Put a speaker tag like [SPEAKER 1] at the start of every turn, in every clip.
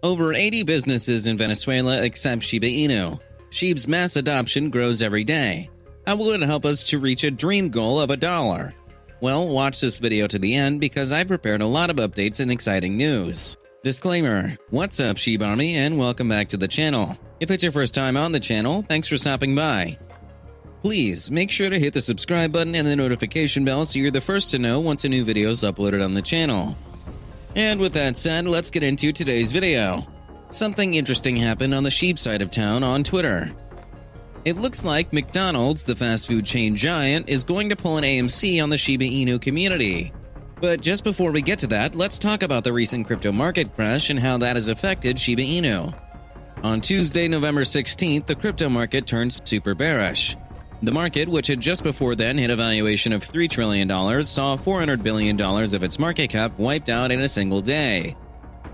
[SPEAKER 1] Over 80 businesses in Venezuela accept Shiba Inu. Shib's mass adoption grows every day. How will it help us to reach a dream goal of $1? Well, watch this video to the end because I've prepared a lot of updates and exciting news. Disclaimer: what's up, Shib Army, and welcome back to the channel. If it's your first time on the channel, thanks for stopping by. Please make sure to hit the subscribe button and the notification bell so you're the first to know once a new video is uploaded on the channel. And with that said, let's get into today's video. Something interesting happened on the Shib side of town on Twitter. It looks like McDonald's, the fast food chain giant, is going to pull an AMC on the Shiba Inu community. But just before we get to that, let's talk about the recent crypto market crash and how that has affected Shiba Inu. On Tuesday, November 16th, the crypto market turned super bearish. The market, which had just before then hit a valuation of $3 trillion, saw $400 billion of its market cap wiped out in a single day.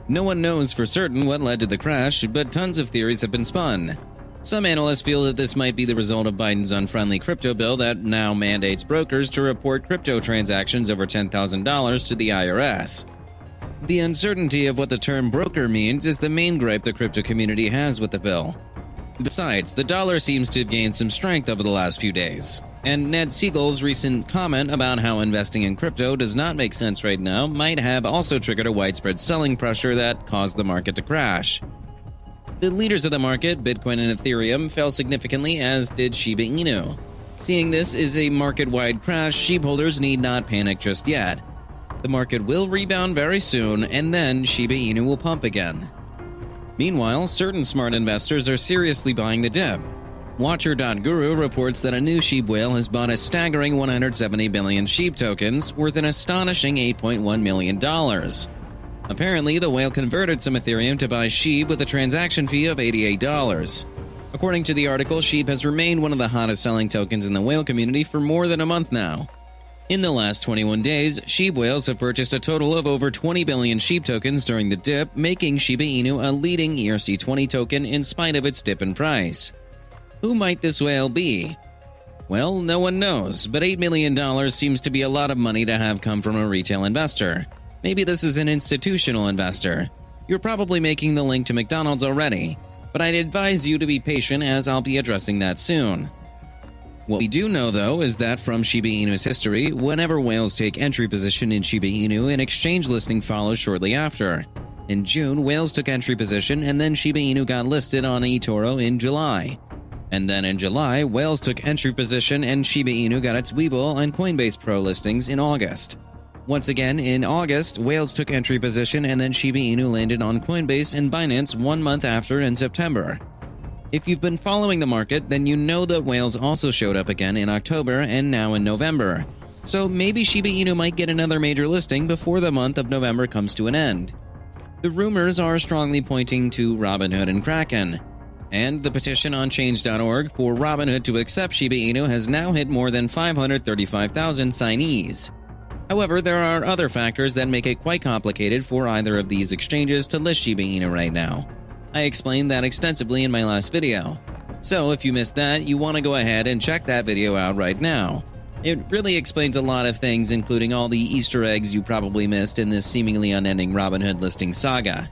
[SPEAKER 1] No one knows for certain what led to the crash, but tons of theories have been spun. Some analysts feel that this might be the result of Biden's unfriendly crypto bill that now mandates brokers to report crypto transactions over $10,000 to the IRS. The uncertainty of what the term broker means is the main gripe the crypto community has with the bill. Besides, the dollar seems to have gained some strength over the last few days, and Ned Siegel's recent comment about how investing in crypto does not make sense right now might have also triggered a widespread selling pressure that caused the market to crash. The leaders of the market, Bitcoin and Ethereum, fell significantly, as did Shiba Inu. Seeing this is a market-wide crash, Shib holders need not panic just yet. The market will rebound very soon, and then Shiba Inu will pump again. Meanwhile, certain smart investors are seriously buying the dip. Watcher.guru reports that a new Shib whale has bought a staggering 170 billion Shib tokens, worth an astonishing $8.1 million. Apparently, the whale converted some Ethereum to buy Shib with a transaction fee of $88. According to the article, Shib has remained one of the hottest selling tokens in the whale community for more than a month now. In the last 21 days, Shib whales have purchased a total of over 20 billion Shib tokens during the dip, making Shiba Inu a leading ERC20 token in spite of its dip in price. Who might this whale be? Well, no one knows, but $8 million seems to be a lot of money to have come from a retail investor. Maybe this is an institutional investor. You're probably making the link to McDonald's already, but I'd advise you to be patient as I'll be addressing that soon. What we do know, though, is that from Shiba Inu's history, whenever whales take entry position in Shiba Inu, an exchange listing follows shortly after. In June, whales took entry position, and then Shiba Inu got listed on eToro in July. And then in July, whales took entry position, and Shiba Inu got its Webull and Coinbase Pro listings in August. Once again, in August, whales took entry position, and then Shiba Inu landed on Coinbase and Binance 1 month after in September. If you've been following the market, then you know that whales also showed up again in October and now in November. So maybe Shiba Inu might get another major listing before the month of November comes to an end. The rumors are strongly pointing to Robinhood and Kraken. And the petition on change.org for Robinhood to accept Shiba Inu has now hit more than 535,000 signees. However, there are other factors that make it quite complicated for either of these exchanges to list Shiba Inu right now. I explained that extensively in my last video. So if you missed that, you want to go ahead and check that video out right now. It really explains a lot of things, including all the Easter eggs you probably missed in this seemingly unending Robinhood listing saga.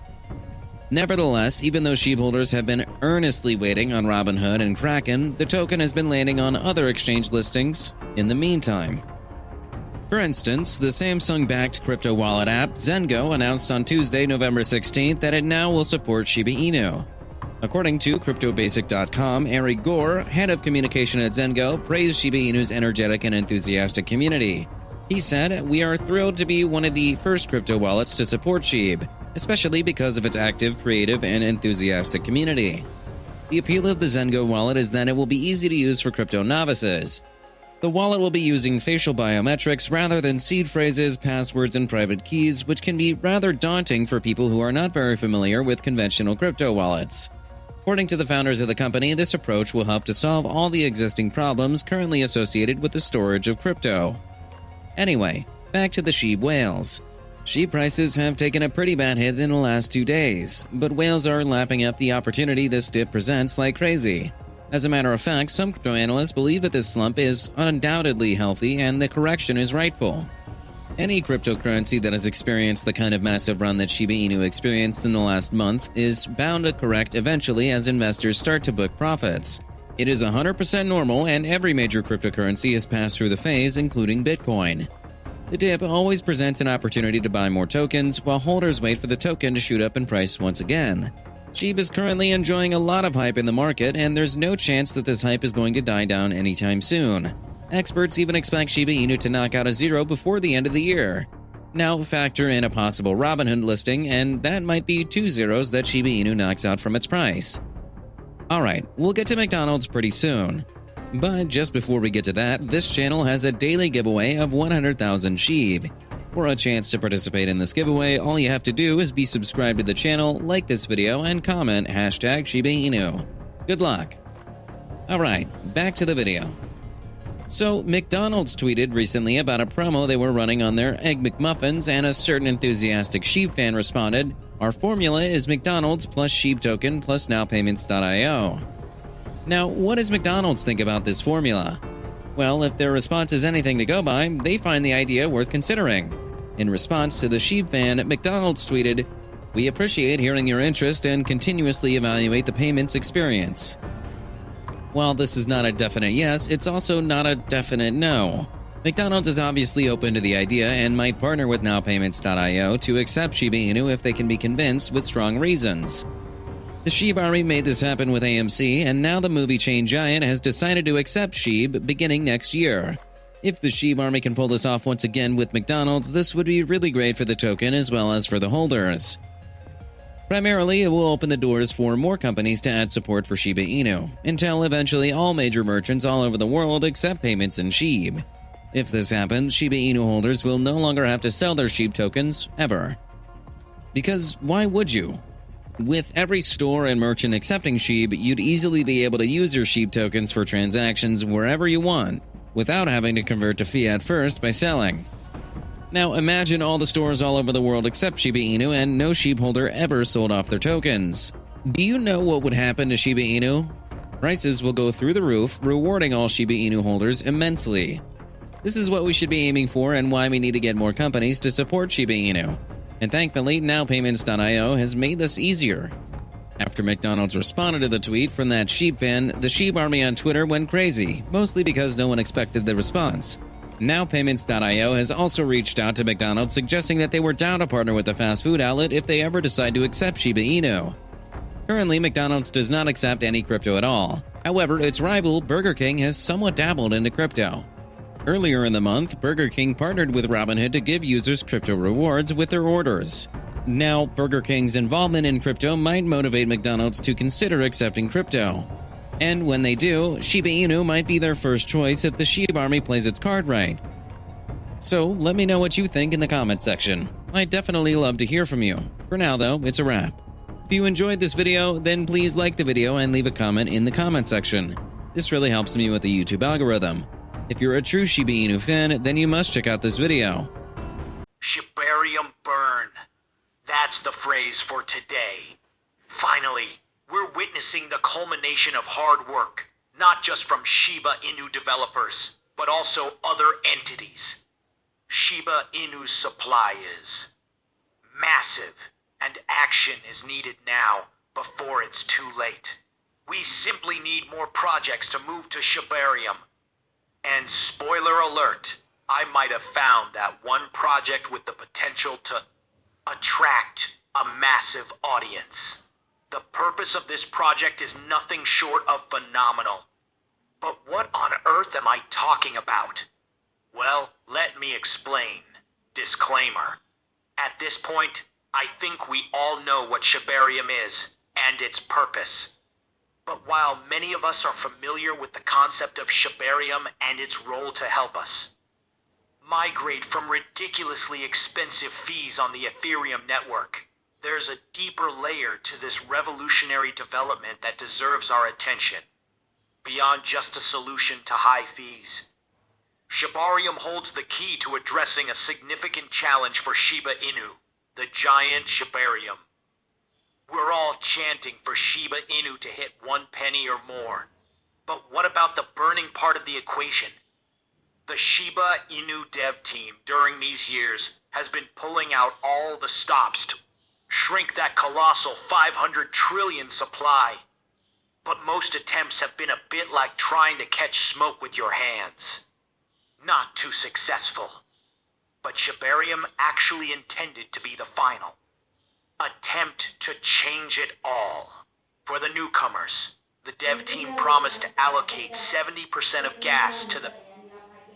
[SPEAKER 1] Nevertheless, even though Shib holders have been earnestly waiting on Robinhood and Kraken, the token has been landing on other exchange listings in the meantime. For instance, the Samsung-backed crypto wallet app Zengo announced on Tuesday, November 16th, that it now will support Shiba Inu. According to CryptoBasic.com, Eric Gore, head of communication at Zengo, praised Shiba Inu's energetic and enthusiastic community. He said, "We are thrilled to be one of the first crypto wallets to support Shib, especially because of its active, creative, and enthusiastic community. The appeal of the Zengo wallet is that it will be easy to use for crypto novices. The wallet will be using facial biometrics rather than seed phrases, passwords, and private keys, which can be rather daunting for people who are not very familiar with conventional crypto wallets. According to the founders of the company, this approach will help to solve all the existing problems currently associated with the storage of crypto." Anyway, back to the Shib whales. Shib prices have taken a pretty bad hit in the last 2 days, but whales are lapping up the opportunity this dip presents like crazy. As a matter of fact, some crypto analysts believe that this slump is undoubtedly healthy and the correction is rightful. Any cryptocurrency that has experienced the kind of massive run that Shiba Inu experienced in the last month is bound to correct eventually as investors start to book profits. It is 100% normal, and every major cryptocurrency has passed through the phase, including Bitcoin. The dip always presents an opportunity to buy more tokens, while holders wait for the token to shoot up in price once again. Shib is currently enjoying a lot of hype in the market, and there's no chance that this hype is going to die down anytime soon. Experts even expect Shiba Inu to knock out a zero before the end of the year. Now factor in a possible Robinhood listing, and that might be 2 zeros that Shiba Inu knocks out from its price. Alright, we'll get to McDonald's pretty soon. But just before we get to that, this channel has a daily giveaway of 100,000 Shib. For a chance to participate in this giveaway, all you have to do is be subscribed to the channel, like this video, and comment hashtag Shiba Inu. Good luck! Alright, back to the video. So, McDonald's tweeted recently about a promo they were running on their Egg McMuffins, and a certain enthusiastic Shib fan responded, "Our formula is McDonald's plus shibatoken plus nowpayments.io." Now, what does McDonald's think about this formula? Well, if their response is anything to go by, they find the idea worth considering. In response to the Shib fan, McDonald's tweeted, "We appreciate hearing your interest and continuously evaluate the payments experience." While this is not a definite yes, it's also not a definite no. McDonald's is obviously open to the idea and might partner with nowpayments.io to accept Shiba Inu if they can be convinced with strong reasons. The Shib Army made this happen with AMC, and now the movie chain giant has decided to accept Shib beginning next year. If the Shib Army can pull this off once again with McDonald's, this would be really great for the token as well as for the holders. Primarily, it will open the doors for more companies to add support for Shiba Inu, until eventually all major merchants all over the world accept payments in Shib. If this happens, Shiba Inu holders will no longer have to sell their Shib tokens, ever. Because why would you? With every store and merchant accepting Shib, you'd easily be able to use your Shib tokens for transactions wherever you want, without having to convert to fiat first by selling. Now imagine all the stores all over the world accept Shiba Inu and no Shib holder ever sold off their tokens. Do you know what would happen to Shiba Inu? Prices will go through the roof, rewarding all Shiba Inu holders immensely. This is what we should be aiming for and why we need to get more companies to support Shiba Inu. And thankfully, nowpayments.io has made this easier. After McDonald's responded to the tweet from that Shib fan, the Shib Army on Twitter went crazy, mostly because no one expected the response. Nowpayments.io has also reached out to McDonald's, suggesting that they were down to partner with the fast food outlet if they ever decide to accept Shiba Inu. Currently, McDonald's does not accept any crypto at all. However, its rival, Burger King, has somewhat dabbled into crypto. Earlier in the month, Burger King partnered with Robinhood to give users crypto rewards with their orders. Now, Burger King's involvement in crypto might motivate McDonald's to consider accepting crypto. And when they do, Shiba Inu might be their first choice if the Shib Army plays its card right. So, let me know what you think in the comments section. I'd definitely love to hear from you. For now though, it's a wrap. If you enjoyed this video, then please like the video and leave a comment in the comment section. This really helps me with the YouTube algorithm. If you're a true Shiba Inu fan, then you must check out this video.
[SPEAKER 2] Shibarium burn. That's the phrase for today. Finally, we're witnessing the culmination of hard work, not just from Shiba Inu developers, but also other entities. Shiba Inu's supply is massive, and action is needed now before it's too late. We simply need more projects to move to Shibarium. And spoiler alert, I might have found that one project with the potential to attract a massive audience. The purpose of this project is nothing short of phenomenal. But what on earth am I talking about? Well, let me explain. Disclaimer. At this point, I think we all know what Shibarium is and its purpose. But while many of us are familiar with the concept of Shibarium and its role to help us migrate from ridiculously expensive fees on the Ethereum network, there's a deeper layer to this revolutionary development that deserves our attention. Beyond just a solution to high fees, Shibarium holds the key to addressing a significant challenge for Shiba Inu, the giant Shibarium. We're all chanting for Shiba Inu to hit 1 penny or more. But what about the burning part of the equation? The The Shiba Inu dev team during these years has been pulling out all the stops to shrink that colossal 500 trillion supply. But most attempts have been a bit like trying to catch smoke with your hands. Not too successful. But Shibarium actually intended to be the final attempt to change it all. For the newcomers, the dev team promised to allocate 70% of gas to the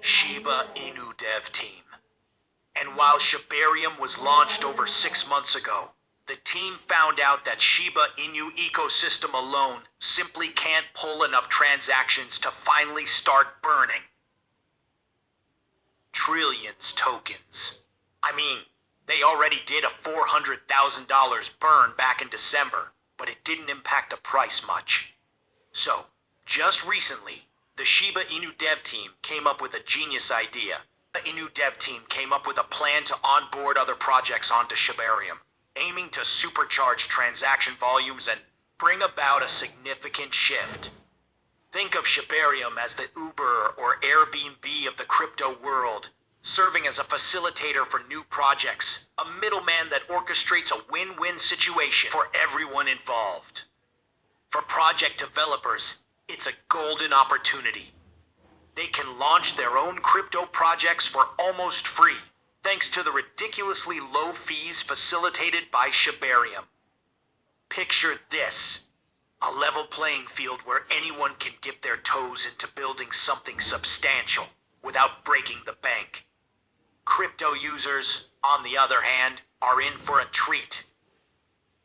[SPEAKER 2] Shiba Inu dev team. And while Shibarium was launched over 6 months ago, the team found out that Shiba Inu ecosystem alone simply can't pull enough transactions to finally start burning trillions tokens. I mean, they already did a $400,000 burn back in December, but it didn't impact the price much. So, just recently, the Shiba Inu dev team came up with a genius idea. The Inu dev team came up with a plan to onboard other projects onto Shibarium, aiming to supercharge transaction volumes and bring about a significant shift. Think of Shibarium as the Uber or Airbnb of the crypto world, serving as a facilitator for new projects, a middleman that orchestrates a win-win situation for everyone involved. For project developers, it's a golden opportunity. They can launch their own crypto projects for almost free, thanks to the ridiculously low fees facilitated by Shibarium. Picture this. A level playing field where anyone can dip their toes into building something substantial without breaking the bank. Crypto users, on the other hand, are in for a treat.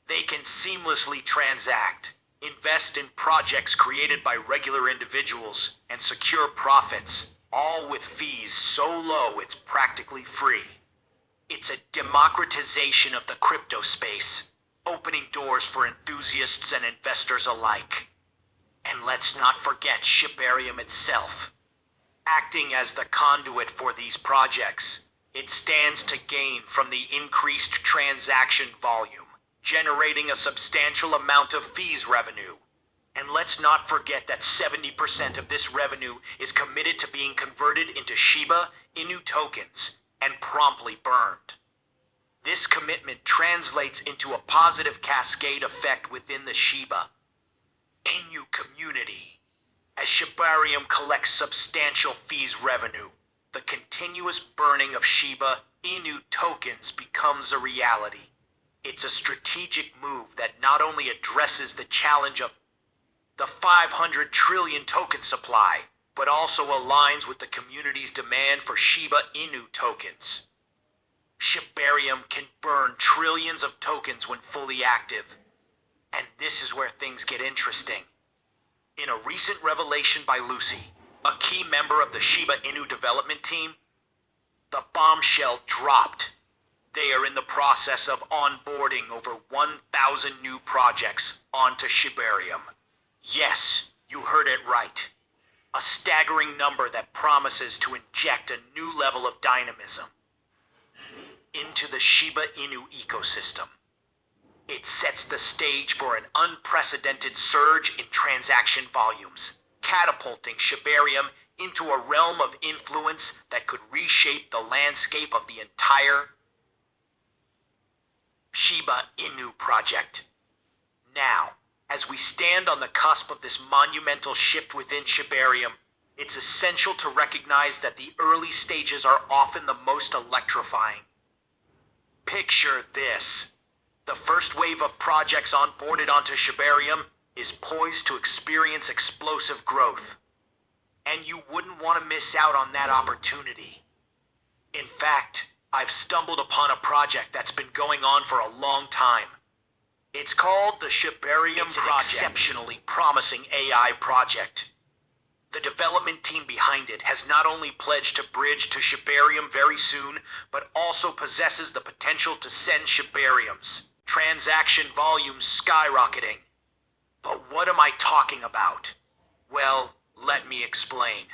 [SPEAKER 2] They can seamlessly transact, invest in projects created by regular individuals, and secure profits, all with fees so low it's practically free. It's a democratization of the crypto space, opening doors for enthusiasts and investors alike. And let's not forget Shibarium itself. Acting as the conduit for these projects, it stands to gain from the increased transaction volume, generating a substantial amount of fees revenue. And let's not forget that 70% of this revenue is committed to being converted into Shiba Inu tokens and promptly burned. This commitment translates into a positive cascade effect within the Shiba Inu community. As Shibarium collects substantial fees revenue, the continuous burning of Shiba Inu tokens becomes a reality. It's a strategic move that not only addresses the challenge of the 500 trillion token supply, but also aligns with the community's demand for Shiba Inu tokens. Shibarium can burn trillions of tokens when fully active. And this is where things get interesting. In a recent revelation by Lucy, a key member of the Shiba Inu development team, the bombshell dropped. They are in the process of onboarding over 1,000 new projects onto Shibarium. Yes, you heard it right. A staggering number that promises to inject a new level of dynamism into the Shiba Inu ecosystem. It sets the stage for an unprecedented surge in transaction volumes, catapulting Shibarium into a realm of influence that could reshape the landscape of the entire Shiba Inu project. Now, as we stand on the cusp of this monumental shift within Shibarium, it's essential to recognize that the early stages are often the most electrifying. Picture this. The first wave of projects onboarded onto Shibarium is poised to experience explosive growth. And you wouldn't want to miss out on that opportunity. In fact, I've stumbled upon a project that's been going on for a long time. It's called the Shibarium Project. It's an exceptionally promising AI project. The development team behind it has not only pledged to bridge to Shibarium very soon, but also possesses the potential to send Shibarium's transaction volumes skyrocketing. But what am I talking about? Well, let me explain.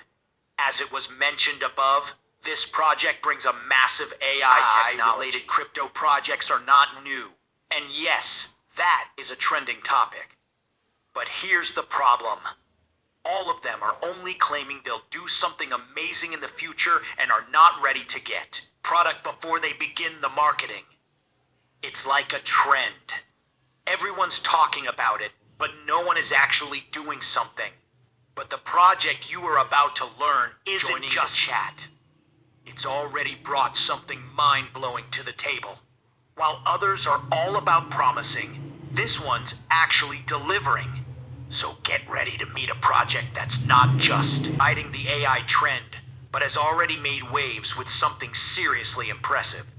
[SPEAKER 2] As it was mentioned above, this project brings a massive AI technology. Related crypto projects are not new. And yes, that is a trending topic. But here's the problem. All of them are only claiming they'll do something amazing in the future and are not ready to get product before they begin the marketing. It's like a trend. Everyone's talking about it, but no one is actually doing something. But the project you are about to learn isn't just chat. It's already brought something mind-blowing to the table. While others are all about promising, this one's actually delivering. So get ready to meet a project that's not just riding the AI trend, but has already made waves with something seriously impressive.